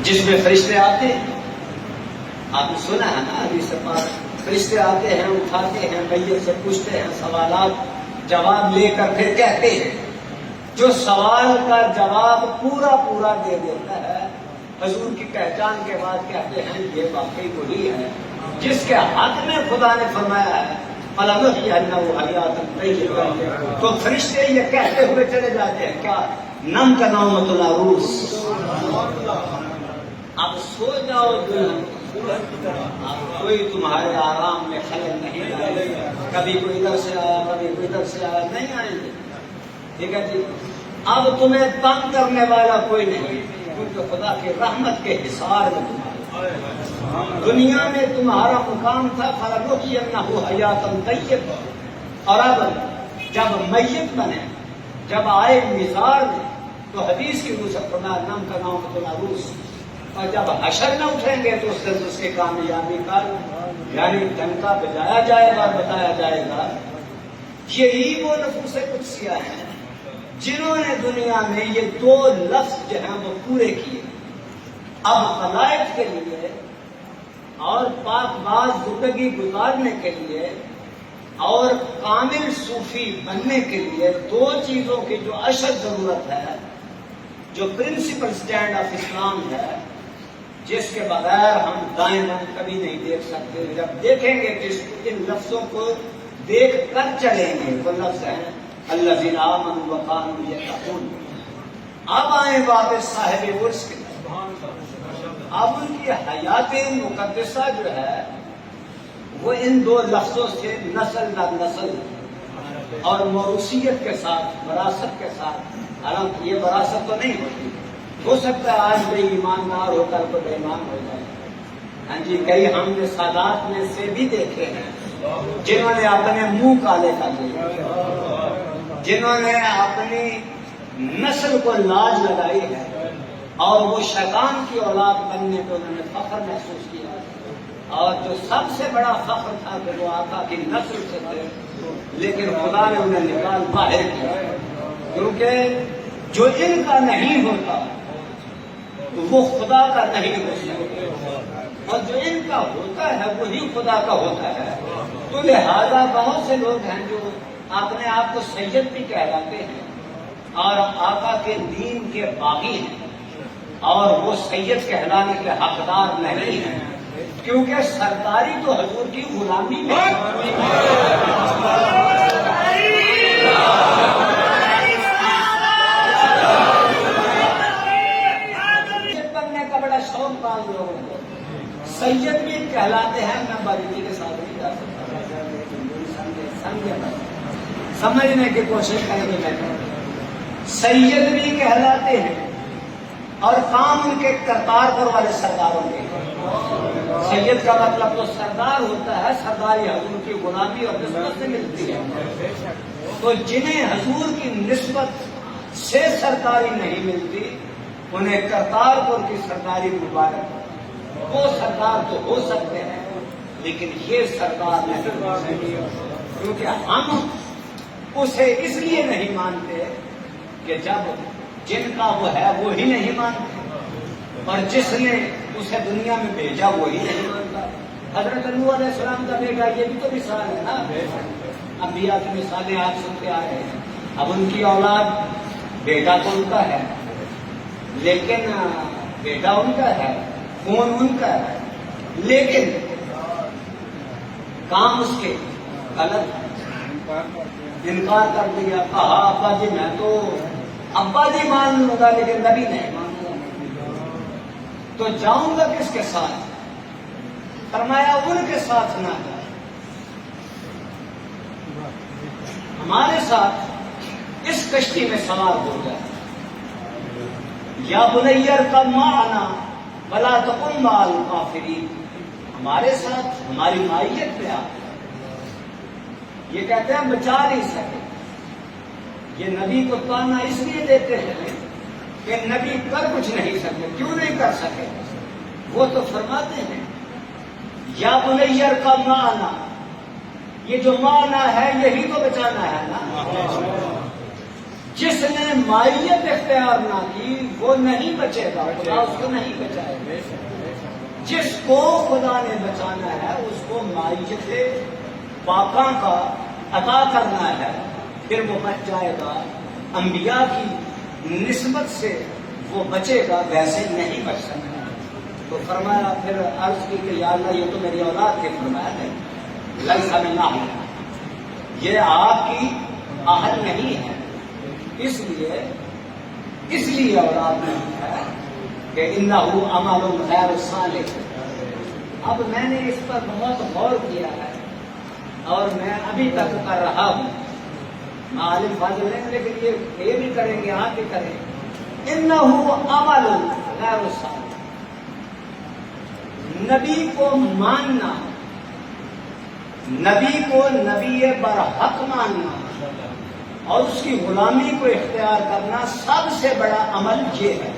جس میں فرشتے آتے ہیں. آپ نے سنا ہے نا حدیث پاک، فرشتے آتے ہیں، اٹھاتے ہیں، میت سے پوچھتے ہیں سوالات، جواب لے کر پھر کہتے ہیں. جو سوال کا جواب پورا پورا دے دیتا ہے، حضور کی پہچان کے بعد کہتے ہیں یہ واقعی وہی ہے جس کے حق میں خدا نے فرمایا ہے فَلَنُحْيِيَنَّهُ حَيَاةً طَيِّبَةً. تو فرشتے یہ کہتے ہوئے چلے جاتے ہیں کیا نم کا نومۃ العروس، اب سو جاؤ دلہن، کوئی تمہارے آرام میں خلل نہیں ڈالے گا. کبھی کوئی ادھر سے آیا، کبھی کوئی ادھر سے آیا، نہیں آئیں گے. ٹھیک ہے جی. اب تمہیں تنگ کرنے والا کوئی نہیں، کیونکہ خدا کی رحمت کے حصار میں تمہارے دنیا میں تمہارا مقام تھا فَلَنُحْيِيَنَّهُ حَيَاةً طَيِّبَةً. اور اب جب میت بنے، جب آئے مزار میں، تو حدیث کی روح فرمایا نم کا نومۃ العروس. اور جب حشر میں اٹھیں گے تو اس دن اس کی کامیابی کا یعنی ڈنکا بجایا جائے گا اور بتایا جائے گا. یہی وہ نفوس قدسیہ ہیں جنہوں نے دنیا میں یہ دو لفظ جو ہیں وہ پورے کیے. اب ملائک کے لیے اور پاک باز زندگی گزارنے کے لیے اور کامل صوفی بننے کے لیے دو چیزوں کی جو اشد ضرورت ہے، جو پرنسپل سٹینڈ آف اسلام ہے، جس کے بغیر ہم دائیں بائیں کبھی نہیں دیکھ سکتے. جب دیکھیں گے کہ ان لفظوں کو دیکھ کر چلیں گے. وہ لفظ ہیں الذین آمنوا وکانوا یتقون. اب آئیں واپس صاحب عرس کے طرف. اب ان کی حیات مقدسہ جو ہے وہ ان دو لفظوں سے نسل در نسل اور موروثیت کے ساتھ، وراثت کے ساتھ. حالانکہ یہ وراثت تو نہیں ہوتی، ہو سکتا ہے آج بے ایماندار ہو کر کو بے ایمان ہو جائے. ہاں جی، کئی ہم نے سادات میں سے بھی دیکھے ہیں جنہوں نے اپنے منہ کالے کر لیے، جنہوں نے اپنی نسل کو لاج لگائی ہے اور وہ شیطان کی اولاد بننے پہ انہوں نے فخر محسوس کیا. اور جو سب سے بڑا فخر تھا کہ وہ آقا کی نسل سے تھے، لیکن خدا نے انہیں نکال باہر کیا. کیونکہ جو ان کا نہیں ہوتا تو وہ خدا کا نہیں ہو سکتا، اور جو ان کا ہوتا ہے وہی خدا کا ہوتا ہے. تو لہذا بہت سے لوگ ہیں جو اپنے آپ کو سید بھی کہلاتے ہیں اور آقا کے دین کے باغی ہیں، اور وہ سید کہلانے کے حقدار نہیں ہیں، کیونکہ سرداری تو حضور کی غلامی میں بننے کا بڑا شوق پال لوگوں کو. سید بھی کہلاتے ہیں، میں باریکی کے ساتھ نہیں جا سکتا، سمجھنے کی کوشش کریں گے. سید بھی کہلاتے ہیں اور کام ان کے کرتارپور والے سرداروں کے. سید کا مطلب تو سردار ہوتا ہے، سرداری حضور کی غلامی اور نسبت سے ملتی ہے. تو جنہیں حضور کی نسبت سے سرداری نہیں ملتی انہیں کرتارپور کی سرداری مبارک. وہ سردار تو ہو سکتے ہیں لیکن یہ سردار نہیں، کیونکہ ہم اسے اس لیے نہیں مانتے کہ جب جن کا وہ ہے وہی نہیں مانتے، اور جس نے اسے دنیا میں بھیجا وہی نہیں مانتا. حضرت نوح علیہ السلام کا بیٹا یہ بھی تو مثال ہے نا. انبیاء کی مثالیں آپ سنتے آ رہے ہیں. اب ان کی اولاد، بیٹا تو ان کا ہے لیکن بیٹا ان کا ہے، خون ان کا ہے، لیکن کام اس کے غلط، انکار کر دیا. کہا ابا جی میں تو ابا جی مان لوں گا لیکن نبی نہیں مان لوں گا. تو جاؤں گا کس کے ساتھ؟ فرمایا ان کے ساتھ نہ جائے، ہمارے ساتھ اس کشتی میں سوار ہو جائے. یا بنی ارکب معنا ولا تکن مع الکافرین. ہمارے ساتھ ہماری معیت پہ آپ. یہ کہتے ہیں بچا نہیں سکے. یہ نبی کو تانا اس لیے دیتے ہیں کہ نبی کر کچھ نہیں سکے. کیوں نہیں کر سکے؟ وہ تو فرماتے ہیں یا بنی ارکب معنا. یہ جو معنی ہے یہی تو بچانا ہے نا. جس نے مائیت اختیار نہ کی وہ نہیں بچے گا، خدا اس کو نہیں بچائے گا۔ جس کو خدا نے بچانا ہے اس کو مائیت پاکاں کا عطا کرنا ہے، پھر وہ بچ جائے گا۔ انبیاء کی نسبت سے وہ بچے گا، ویسے نہیں بچ سکتا۔ تو فرمایا، پھر عرض کی کہ یا اللہ یہ تو میری اولاد کے فرمایا نہیں، لیسا من اہلک، یہ آپ کی اہل نہیں ہے، اس لیے اولاد نہیں ہے کہ انہ عمل غیر صالح۔ اب میں نے اس پر بہت غور کیا ہے اور میں ابھی تک کر رہا ہوں۔ عالم فاضل نہیں، لیکن یہ بھی کریں گے، آپ بھی کریں گے۔ انہ عمل غیر صالح، نبی کو ماننا، نبی کو نبی برحق ماننا اور اس کی غلامی کو اختیار کرنا، سب سے بڑا عمل یہ ہے۔